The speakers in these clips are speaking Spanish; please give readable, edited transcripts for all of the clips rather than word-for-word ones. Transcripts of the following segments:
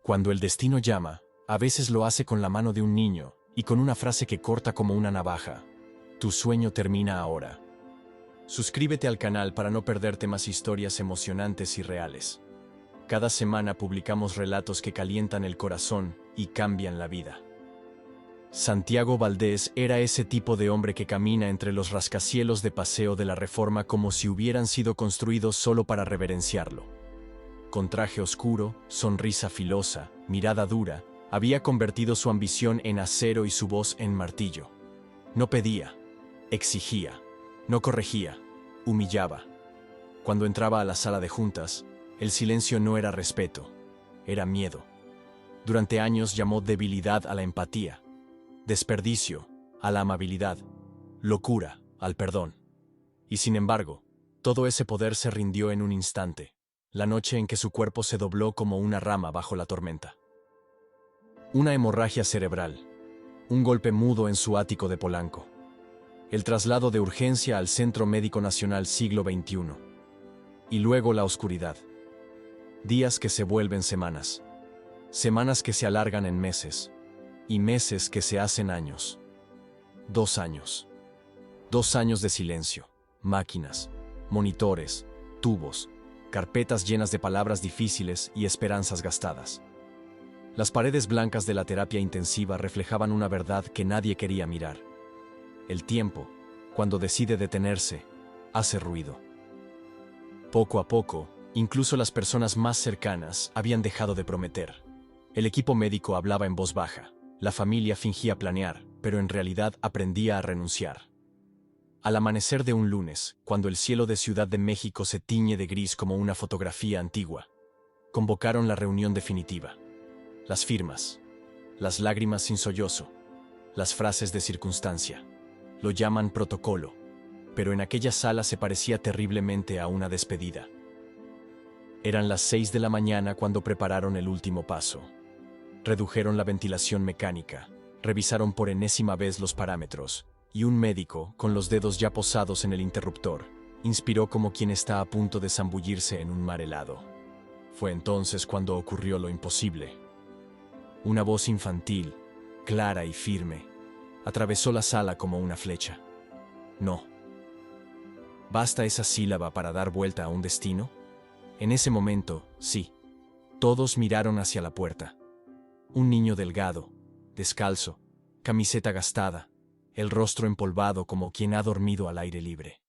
Cuando el destino llama, a veces lo hace con la mano de un niño y con una frase que corta como una navaja. Tu sueño termina ahora. Suscríbete al canal para no perderte más historias emocionantes y reales. Cada semana publicamos relatos que calientan el corazón y cambian la vida. Santiago Valdés era ese tipo de hombre que camina entre los rascacielos de Paseo de la Reforma como si hubieran sido construidos solo para reverenciarlo. Con traje oscuro, sonrisa filosa, mirada dura, había convertido su ambición en acero y su voz en martillo. No pedía, exigía, no corregía, humillaba. Cuando entraba a la sala de juntas, el silencio no era respeto, era miedo. Durante años llamó debilidad a la empatía, desperdicio a la amabilidad, locura al perdón. Y sin embargo, todo ese poder se rindió en un instante, la noche en que su cuerpo se dobló como una rama bajo la tormenta. Una hemorragia cerebral, un golpe mudo en su ático de Polanco, el traslado de urgencia al Centro Médico Nacional Siglo XXI, y luego la oscuridad. Días que se vuelven semanas, semanas que se alargan en meses, y meses que se hacen años. 2 años. 2 años de silencio, máquinas, monitores, tubos, carpetas llenas de palabras difíciles y esperanzas gastadas. Las paredes blancas de la terapia intensiva reflejaban una verdad que nadie quería mirar. El tiempo, cuando decide detenerse, hace ruido. Poco a poco, incluso las personas más cercanas habían dejado de prometer. El equipo médico hablaba en voz baja, la familia fingía planear, pero en realidad aprendía a renunciar. Al amanecer de un lunes, cuando el cielo de Ciudad de México se tiñe de gris como una fotografía antigua, convocaron la reunión definitiva. Las firmas, las lágrimas sin sollozo, las frases de circunstancia. Lo llaman protocolo, pero en aquella sala se parecía terriblemente a una despedida. Eran las 6 de la mañana cuando prepararon el último paso. Redujeron la ventilación mecánica, revisaron por enésima vez los parámetros, y un médico, con los dedos ya posados en el interruptor, inspiró como quien está a punto de zambullirse en un mar helado. Fue entonces cuando ocurrió lo imposible. Una voz infantil, clara y firme, atravesó la sala como una flecha. No. ¿Basta esa sílaba para dar vuelta a un destino? En ese momento, sí. Todos miraron hacia la puerta. Un niño delgado, descalzo, camiseta gastada, el rostro empolvado como quien ha dormido al aire libre.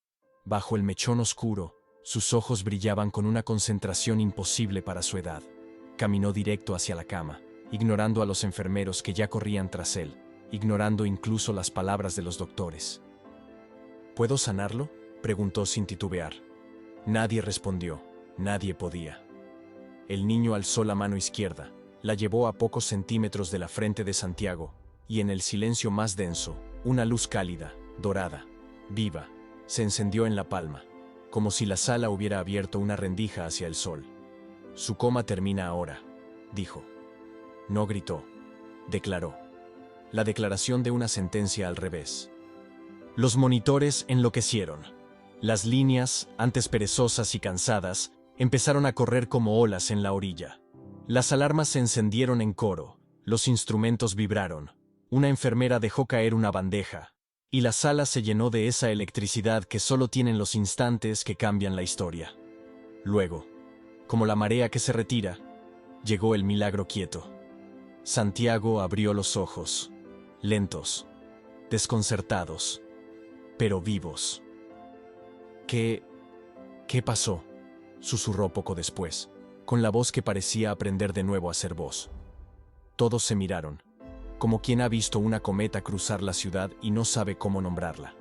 Bajo el mechón oscuro, sus ojos brillaban con una concentración imposible para su edad. Caminó directo hacia la cama, ignorando a los enfermeros que ya corrían tras él, ignorando incluso las palabras de los doctores. ¿Puedo sanarlo?, preguntó sin titubear. Nadie respondió, nadie podía. El niño alzó la mano izquierda, la llevó a pocos centímetros de la frente de Santiago, y en el silencio más denso, una luz cálida, dorada, viva, se encendió en la palma, como si la sala hubiera abierto una rendija hacia el sol. Su coma termina ahora, dijo. No gritó, declaró. La declaración de una sentencia al revés. Los monitores enloquecieron. Las líneas, antes perezosas y cansadas, empezaron a correr como olas en la orilla. Las alarmas se encendieron en coro, los instrumentos vibraron. Una enfermera dejó caer una bandeja, y la sala se llenó de esa electricidad que solo tienen los instantes que cambian la historia. Luego, como la marea que se retira, llegó el milagro quieto. Santiago abrió los ojos, lentos, desconcertados, pero vivos. ¿Qué pasó?, susurró poco después, con la voz que parecía aprender de nuevo a ser voz. Todos se miraron, como quien ha visto una cometa cruzar la ciudad y no sabe cómo nombrarla.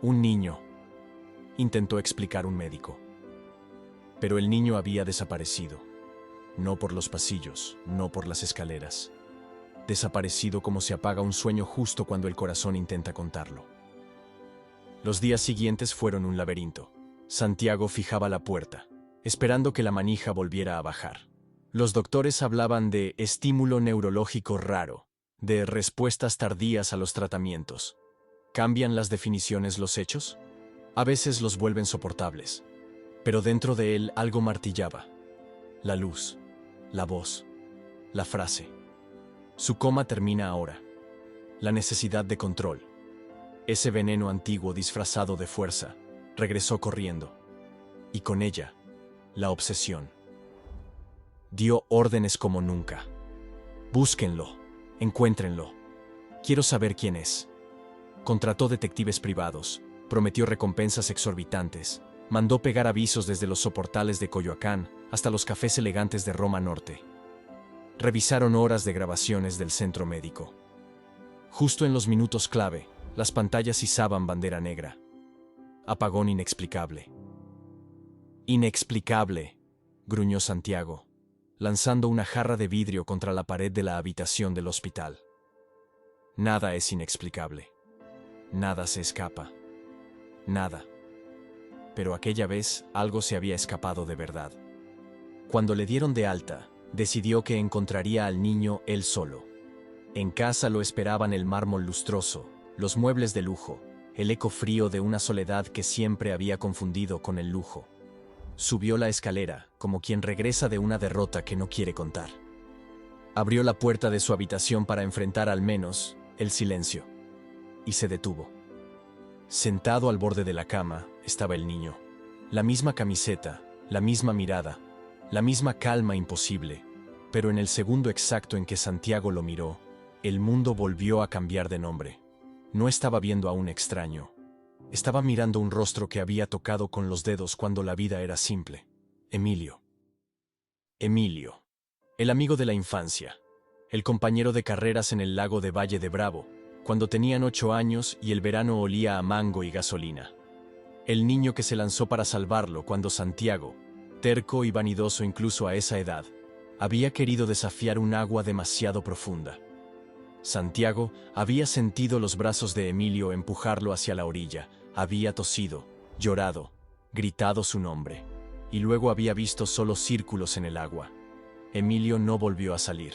Un niño, intentó explicar un médico. Pero el niño había desaparecido. No por los pasillos, no por las escaleras. Desaparecido como se apaga un sueño justo cuando el corazón intenta contarlo. Los días siguientes fueron un laberinto. Santiago fijaba la puerta, esperando que la manija volviera a bajar. Los doctores hablaban de estímulo neurológico raro, de respuestas tardías a los tratamientos. ¿Cambian las definiciones los hechos? A veces los vuelven soportables. Pero dentro de él algo martillaba. La luz, la voz, la frase. Su coma termina ahora. La necesidad de control. Ese veneno antiguo disfrazado de fuerza regresó corriendo. Y con ella, la obsesión. Dio órdenes como nunca. Búsquenlo, encuéntrenlo. Quiero saber quién es. Contrató detectives privados, prometió recompensas exorbitantes, mandó pegar avisos desde los soportales de Coyoacán hasta los cafés elegantes de Roma Norte. Revisaron horas de grabaciones del centro médico. Justo en los minutos clave, las pantallas izaban bandera negra. Apagón inexplicable. Inexplicable, gruñó Santiago, lanzando una jarra de vidrio contra la pared de la habitación del hospital. Nada es inexplicable. Nada se escapa. Nada. Pero aquella vez algo se había escapado de verdad. Cuando le dieron de alta, decidió que encontraría al niño él solo. En casa lo esperaban el mármol lustroso, los muebles de lujo, el eco frío de una soledad que siempre había confundido con el lujo. Subió la escalera, como quien regresa de una derrota que no quiere contar. Abrió la puerta de su habitación para enfrentar al menos el silencio. Y se detuvo. Sentado al borde de la cama estaba el niño. La misma camiseta, la misma mirada, la misma calma imposible. Pero en el segundo exacto en que Santiago lo miró, el mundo volvió a cambiar de nombre. No estaba viendo a un extraño. Estaba mirando un rostro que había tocado con los dedos cuando la vida era simple. Emilio. Emilio. El amigo de la infancia. El compañero de carreras en el lago de Valle de Bravo, cuando tenían 8 años y el verano olía a mango y gasolina. El niño que se lanzó para salvarlo cuando Santiago, terco y vanidoso incluso a esa edad, había querido desafiar un agua demasiado profunda. Santiago había sentido los brazos de Emilio empujarlo hacia la orilla, había tosido, llorado, gritado su nombre, y luego había visto solo círculos en el agua. Emilio no volvió a salir.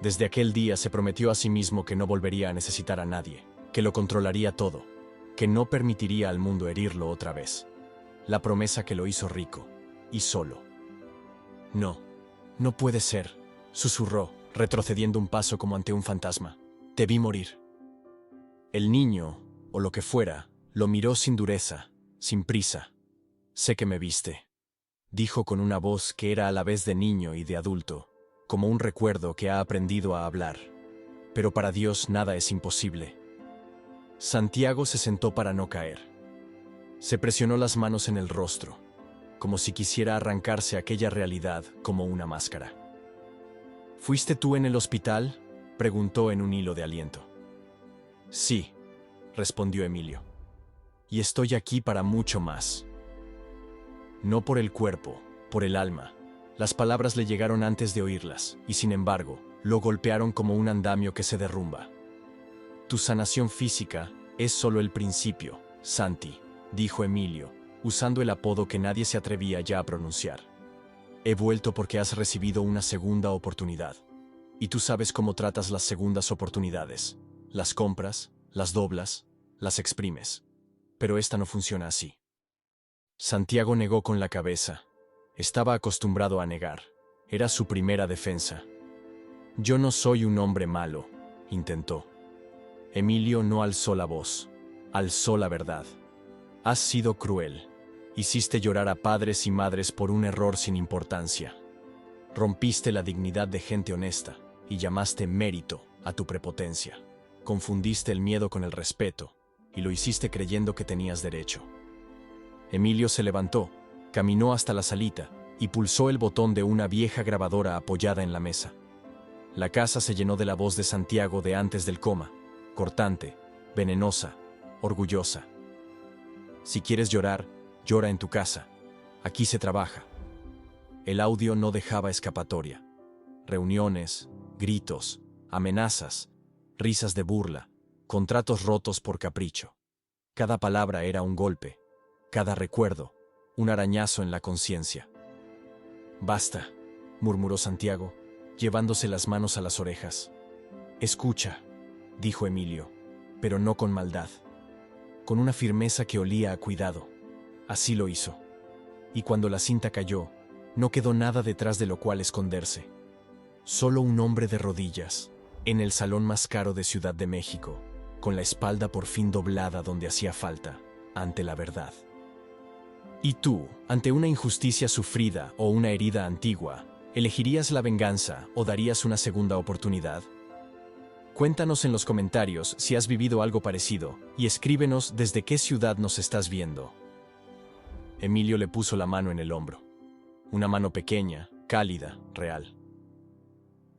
Desde aquel día se prometió a sí mismo que no volvería a necesitar a nadie, que lo controlaría todo, que no permitiría al mundo herirlo otra vez. La promesa que lo hizo rico, y solo. No, no puede ser, susurró, retrocediendo un paso como ante un fantasma. Te vi morir. El niño, o lo que fuera, lo miró sin dureza, sin prisa. Sé que me viste, dijo con una voz que era a la vez de niño y de adulto, como un recuerdo que ha aprendido a hablar. Pero para Dios nada es imposible. Santiago se sentó para no caer. Se presionó las manos en el rostro, como si quisiera arrancarse aquella realidad como una máscara. ¿Fuiste tú en el hospital?, preguntó en un hilo de aliento. Sí, respondió Emilio. Y estoy aquí para mucho más. No por el cuerpo, por el alma. Las palabras le llegaron antes de oírlas, y sin embargo, lo golpearon como un andamio que se derrumba. Tu sanación física es solo el principio, Santi, dijo Emilio, usando el apodo que nadie se atrevía ya a pronunciar. He vuelto porque has recibido una segunda oportunidad. Y tú sabes cómo tratas las segundas oportunidades. Las compras, las doblas, las exprimes. Pero esta no funciona así. Santiago negó con la cabeza. Estaba acostumbrado a negar. Era su primera defensa. Yo no soy un hombre malo, intentó. Emilio no alzó la voz. Alzó la verdad. Has sido cruel. Hiciste llorar a padres y madres por un error sin importancia. Rompiste la dignidad de gente honesta y llamaste mérito a tu prepotencia. Confundiste el miedo con el respeto y lo hiciste creyendo que tenías derecho. Emilio se levantó, caminó hasta la salita y pulsó el botón de una vieja grabadora apoyada en la mesa. La casa se llenó de la voz de Santiago de antes del coma, cortante, venenosa, orgullosa. Si quieres llorar, llora en tu casa. Aquí se trabaja. El audio no dejaba escapatoria. Reuniones, gritos, amenazas, risas de burla, contratos rotos por capricho. Cada palabra era un golpe, cada recuerdo, un arañazo en la conciencia. Basta, murmuró Santiago, llevándose las manos a las orejas. Escucha, dijo Emilio, pero no con maldad, con una firmeza que olía a cuidado. Así lo hizo. Y cuando la cinta cayó, no quedó nada detrás de lo cual esconderse. Solo un hombre de rodillas, en el salón más caro de Ciudad de México, con la espalda por fin doblada donde hacía falta, ante la verdad. ¿Y tú, ante una injusticia sufrida o una herida antigua, elegirías la venganza o darías una segunda oportunidad? Cuéntanos en los comentarios si has vivido algo parecido y escríbenos desde qué ciudad nos estás viendo. Emilio le puso la mano en el hombro. Una mano pequeña, cálida, real.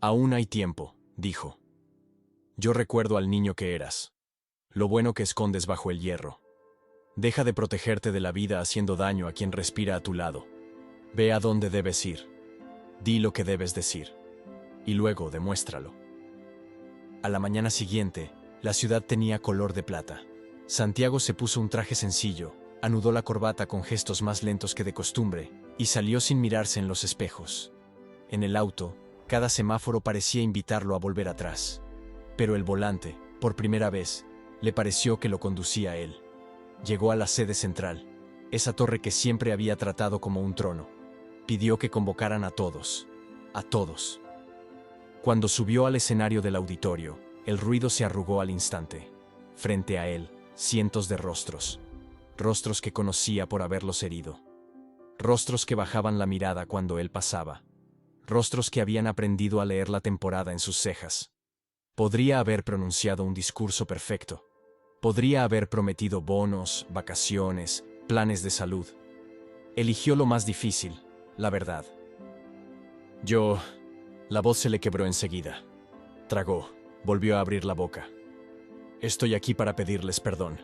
Aún hay tiempo, dijo. Yo recuerdo al niño que eras. Lo bueno que escondes bajo el hierro. Deja de protegerte de la vida haciendo daño a quien respira a tu lado. Ve a dónde debes ir. Di lo que debes decir. Y luego demuéstralo. A la mañana siguiente, la ciudad tenía color de plata. Santiago se puso un traje sencillo, anudó la corbata con gestos más lentos que de costumbre y salió sin mirarse en los espejos. En el auto, cada semáforo parecía invitarlo a volver atrás. Pero el volante, por primera vez, le pareció que lo conducía a él. Llegó a la sede central, esa torre que siempre había tratado como un trono. Pidió que convocaran a todos. A todos. Cuando subió al escenario del auditorio, el ruido se arrugó al instante. Frente a él, cientos de rostros. Rostros que conocía por haberlos herido. Rostros que bajaban la mirada cuando él pasaba. Rostros que habían aprendido a leer la temporada en sus cejas. Podría haber pronunciado un discurso perfecto. Podría haber prometido bonos, vacaciones, planes de salud. Eligió lo más difícil, la verdad. La voz se le quebró enseguida. Tragó, volvió a abrir la boca. Estoy aquí para pedirles perdón.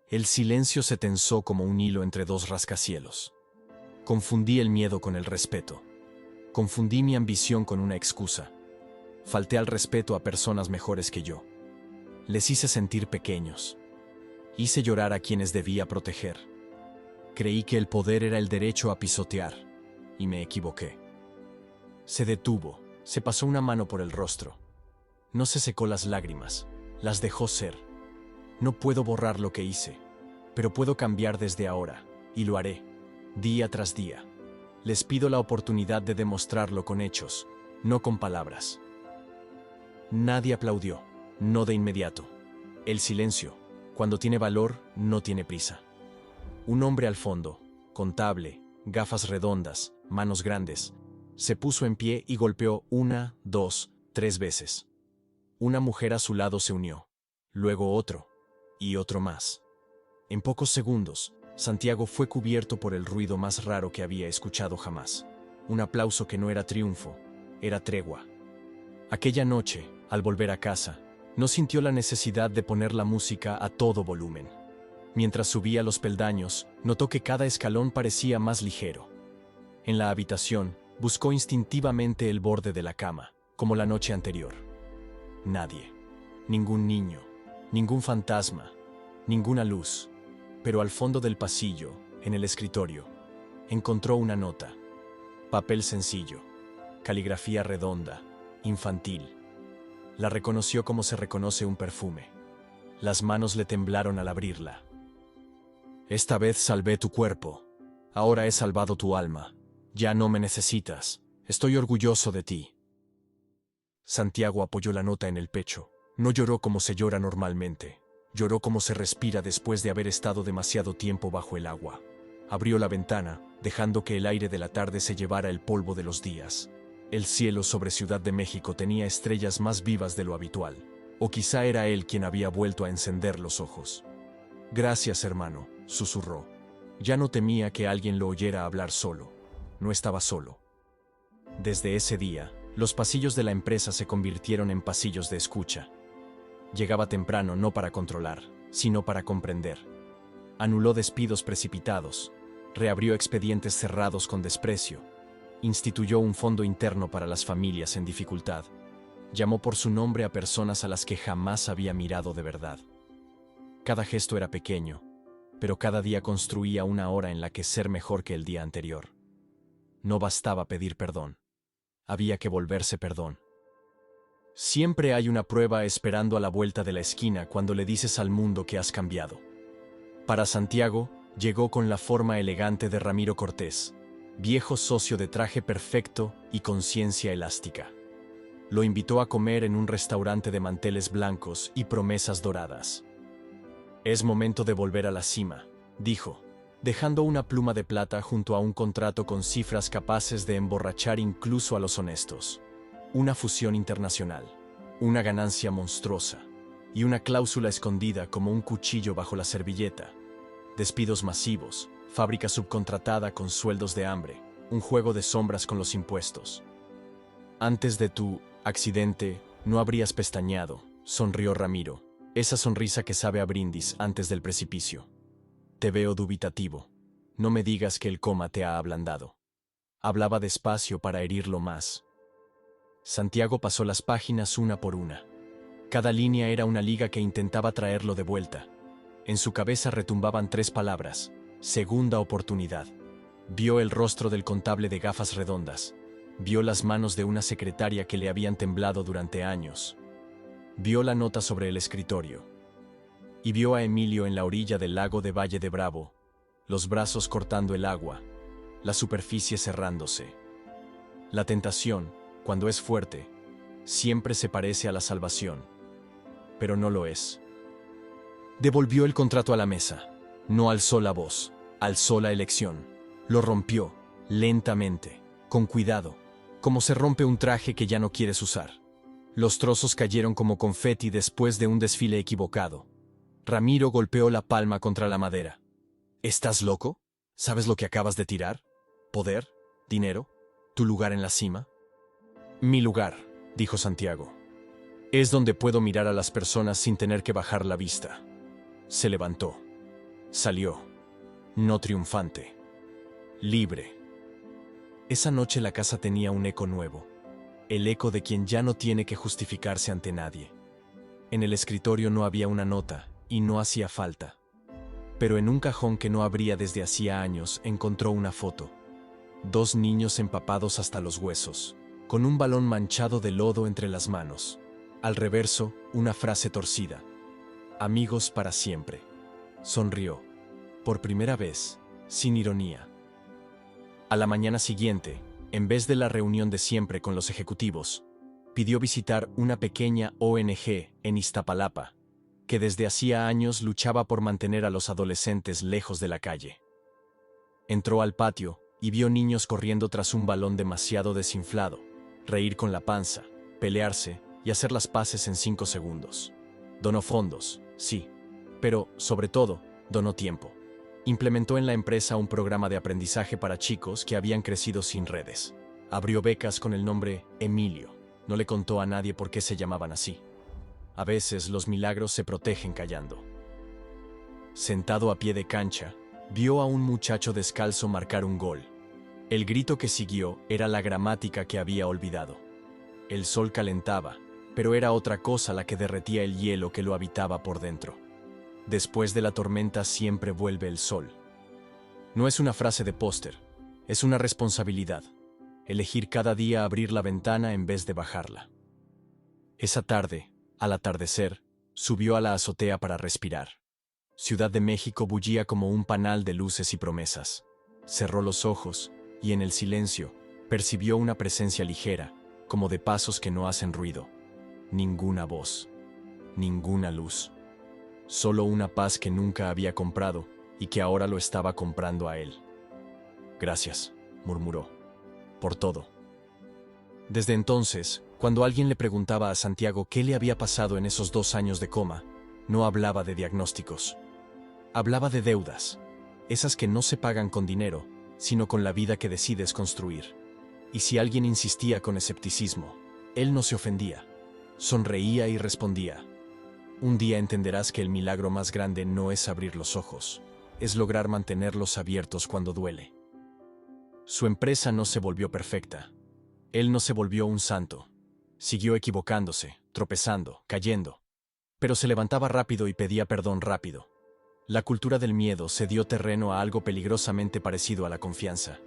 El silencio se tensó como un hilo entre dos rascacielos. Confundí el miedo con el respeto. Confundí mi ambición con una excusa. Falté al respeto a personas mejores que yo. Les hice sentir pequeños. Hice llorar a quienes debía proteger. Creí que el poder era el derecho a pisotear, y me equivoqué. Se detuvo, se pasó una mano por el rostro. No se secó las lágrimas, las dejó ser. No puedo borrar lo que hice, pero puedo cambiar desde ahora, y lo haré, día tras día. Les pido la oportunidad de demostrarlo con hechos, no con palabras. Nadie aplaudió, no de inmediato. El silencio, cuando tiene valor, no tiene prisa. Un hombre al fondo, contable, gafas redondas, manos grandes, se puso en pie y golpeó 1, 2, 3 veces. Una mujer a su lado se unió, luego otro, y otro más. En pocos segundos, Santiago fue cubierto por el ruido más raro que había escuchado jamás. Un aplauso que no era triunfo, era tregua. Aquella noche, al volver a casa, no sintió la necesidad de poner la música a todo volumen. Mientras subía los peldaños, notó que cada escalón parecía más ligero. En la habitación, buscó instintivamente el borde de la cama, como la noche anterior. Nadie. Ningún niño. Ningún fantasma. Ninguna luz. Pero al fondo del pasillo, en el escritorio, encontró una nota. Papel sencillo. Caligrafía redonda. Infantil. La reconoció como se reconoce un perfume. Las manos le temblaron al abrirla. Esta vez salvé tu cuerpo. Ahora he salvado tu alma. Ya no me necesitas. Estoy orgulloso de ti. Santiago apoyó la nota en el pecho. No lloró como se llora normalmente. Lloró como se respira después de haber estado demasiado tiempo bajo el agua. Abrió la ventana, dejando que el aire de la tarde se llevara el polvo de los días. El cielo sobre Ciudad de México tenía estrellas más vivas de lo habitual. O quizá era él quien había vuelto a encender los ojos. Gracias, hermano, susurró. Ya no temía que alguien lo oyera hablar solo. No estaba solo. Desde ese día, los pasillos de la empresa se convirtieron en pasillos de escucha. Llegaba temprano no para controlar, sino para comprender. Anuló despidos precipitados, reabrió expedientes cerrados con desprecio, instituyó un fondo interno para las familias en dificultad, llamó por su nombre a personas a las que jamás había mirado de verdad. Cada gesto era pequeño, pero cada día construía una hora en la que ser mejor que el día anterior. No bastaba pedir perdón. Había que volverse perdón. Siempre hay una prueba esperando a la vuelta de la esquina cuando le dices al mundo que has cambiado. Para Santiago, llegó con la forma elegante de Ramiro Cortés, viejo socio de traje perfecto y conciencia elástica. Lo invitó a comer en un restaurante de manteles blancos y promesas doradas. «Es momento de volver a la cima», dijo, dejando una pluma de plata junto a un contrato con cifras capaces de emborrachar incluso a los honestos. Una fusión internacional, una ganancia monstruosa y una cláusula escondida como un cuchillo bajo la servilleta. Despidos masivos, fábrica subcontratada con sueldos de hambre, un juego de sombras con los impuestos. «Antes de tu accidente, no habrías pestañeado», sonrió Ramiro, esa sonrisa que sabe a brindis antes del precipicio. «Te veo dubitativo. No me digas que el coma te ha ablandado». Hablaba despacio para herirlo más. Santiago pasó las páginas una por una. Cada línea era una liga que intentaba traerlo de vuelta. En su cabeza retumbaban 3 palabras: segunda oportunidad. Vio el rostro del contable de gafas redondas. Vio las manos de una secretaria que le habían temblado durante años. Vio la nota sobre el escritorio. Y vio a Emilio en la orilla del lago de Valle de Bravo, los brazos cortando el agua, la superficie cerrándose. La tentación, cuando es fuerte, siempre se parece a la salvación, pero no lo es. Devolvió el contrato a la mesa. No alzó la voz, alzó la elección. Lo rompió, lentamente, con cuidado, como se rompe un traje que ya no quieres usar. Los trozos cayeron como confeti después de un desfile equivocado. Ramiro golpeó la palma contra la madera. «¿Estás loco? ¿Sabes lo que acabas de tirar? ¿Poder? ¿Dinero? ¿Tu lugar en la cima?» «Mi lugar», dijo Santiago, «es donde puedo mirar a las personas sin tener que bajar la vista». Se levantó. Salió. No triunfante. Libre. Esa noche la casa tenía un eco nuevo. El eco de quien ya no tiene que justificarse ante nadie. En el escritorio no había una nota, y no hacía falta. Pero en un cajón que no abría desde hacía años encontró una foto. 2 niños empapados hasta los huesos, con un balón manchado de lodo entre las manos. Al reverso, una frase torcida: «Amigos para siempre». Sonrió, por primera vez, sin ironía. A la mañana siguiente, en vez de la reunión de siempre con los ejecutivos, pidió visitar una pequeña ONG en Iztapalapa, que desde hacía años luchaba por mantener a los adolescentes lejos de la calle. Entró al patio y vio niños corriendo tras un balón demasiado desinflado, reír con la panza, pelearse y hacer las paces en 5 segundos. Donó fondos, sí, pero, sobre todo, donó tiempo. Implementó en la empresa un programa de aprendizaje para chicos que habían crecido sin redes. Abrió becas con el nombre Emilio. No le contó a nadie por qué se llamaban así. A veces los milagros se protegen callando. Sentado a pie de cancha, vio a un muchacho descalzo marcar un gol. El grito que siguió era la gramática que había olvidado. El sol calentaba, pero era otra cosa la que derretía el hielo que lo habitaba por dentro. Después de la tormenta siempre vuelve el sol. No es una frase de póster, es una responsabilidad. Elegir cada día abrir la ventana en vez de bajarla. Esa tarde, al atardecer, subió a la azotea para respirar. Ciudad de México bullía como un panal de luces y promesas. Cerró los ojos y en el silencio percibió una presencia ligera, como de pasos que no hacen ruido. Ninguna voz, ninguna luz. Solo una paz que nunca había comprado y que ahora lo estaba comprando a él. «Gracias», murmuró, «por todo». Desde entonces, cuando alguien le preguntaba a Santiago qué le había pasado en esos 2 años de coma, no hablaba de diagnósticos. Hablaba de deudas, esas que no se pagan con dinero, sino con la vida que decides construir. Y si alguien insistía con escepticismo, él no se ofendía, sonreía y respondía: «Un día entenderás que el milagro más grande no es abrir los ojos, es lograr mantenerlos abiertos cuando duele». Su empresa no se volvió perfecta. Él no se volvió un santo. Siguió equivocándose, tropezando, cayendo. Pero se levantaba rápido y pedía perdón rápido. La cultura del miedo cedió terreno a algo peligrosamente parecido a la confianza.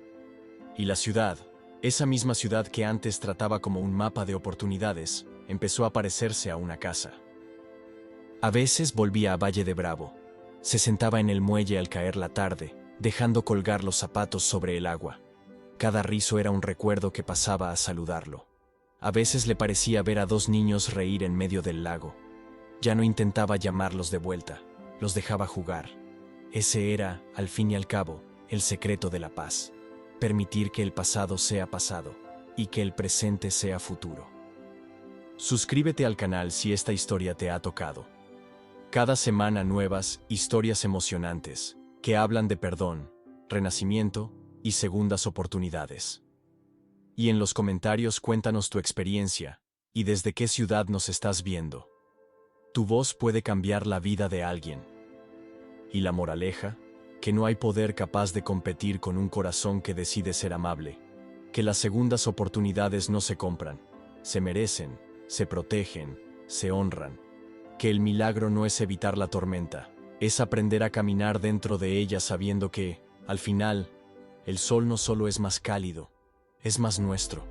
Y la ciudad, esa misma ciudad que antes trataba como un mapa de oportunidades, empezó a parecerse a una casa. A veces volvía a Valle de Bravo. Se sentaba en el muelle al caer la tarde, dejando colgar los zapatos sobre el agua. Cada rizo era un recuerdo que pasaba a saludarlo. A veces le parecía ver a dos niños reír en medio del lago. Ya no intentaba llamarlos de vuelta, los dejaba jugar. Ese era, al fin y al cabo, el secreto de la paz. Permitir que el pasado sea pasado y que el presente sea futuro. Suscríbete al canal si esta historia te ha tocado. Cada semana nuevas historias emocionantes que hablan de perdón, renacimiento y segundas oportunidades. Y en los comentarios cuéntanos tu experiencia y desde qué ciudad nos estás viendo. Tu voz puede cambiar la vida de alguien. Y la moraleja, que no hay poder capaz de competir con un corazón que decide ser amable, que las segundas oportunidades no se compran, se merecen, se protegen, se honran, que el milagro no es evitar la tormenta, es aprender a caminar dentro de ella sabiendo que, al final, el sol no solo es más cálido, es más nuestro.